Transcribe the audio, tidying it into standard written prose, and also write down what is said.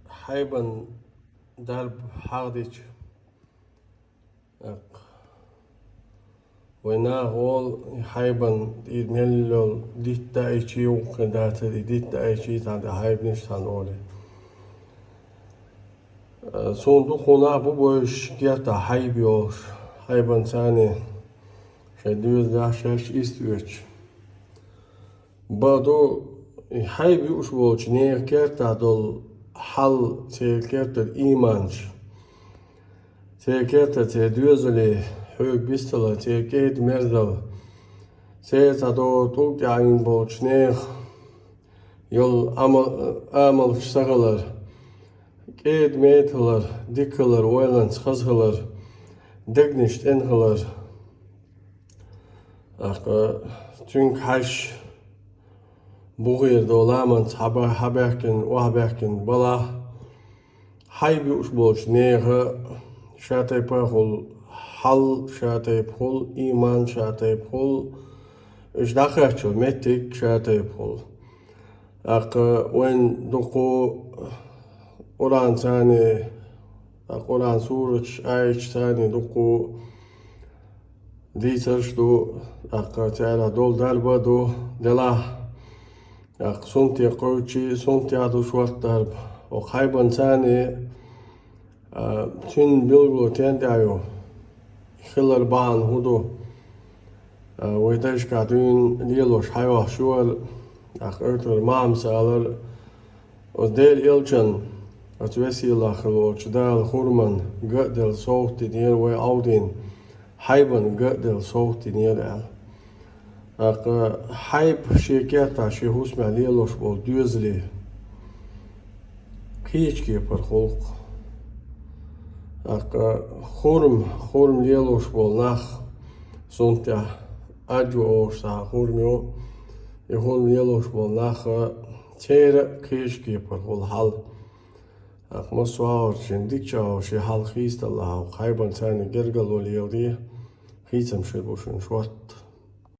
hayban darb hagdiç وينا غول hayban melol ditta içi yok kadar ditta içi tane hayban tane oli. Sondu kona bu boş kiyata haybiyor hayban tane şey diyoruz da şey istiyor. Bado haybi usboç ne kerta dol hal kerta imanç. Kerta te diyoruz hög bistala ket merdal. Tado tog yayın boç ne yol amal sagalar. Ket metalar dikkalar oylans khazgalar. Degnisht enhalar. Tünk haş bu yerde olaman haberken bala haybi usboç ne şatay pahol hal şatay pol iman şatay pol ışdaqaço metik şatay pol when doko oran tane oran suruç ayç tane doko dizarşdo tara dol dalbado dela sonti qoyçi sonti adu şuartar o hayban tane tün bilgu tendayo خلال بان هدو ويتاش كاتون ليلوش حيوة شوال أخرتر مام سالر وديل إلشن أتوسيلا خلوش دال خورمان قدل صوت نير وي أودين حيبان قدل صوت نير حيب شيكاتا شي هسمع ليلوش بول دوزلي كيشكي پر خلق خورم لیلوش بول نخ سونتیا اجو اوشتا خورمیو خورم لیلوش بول نخ تیر کیشکی پر خول حال مسوار شندیک چاو شی حال خیست الله خیبان تانی گرگل ولیودی خیتم شد بوشن شوات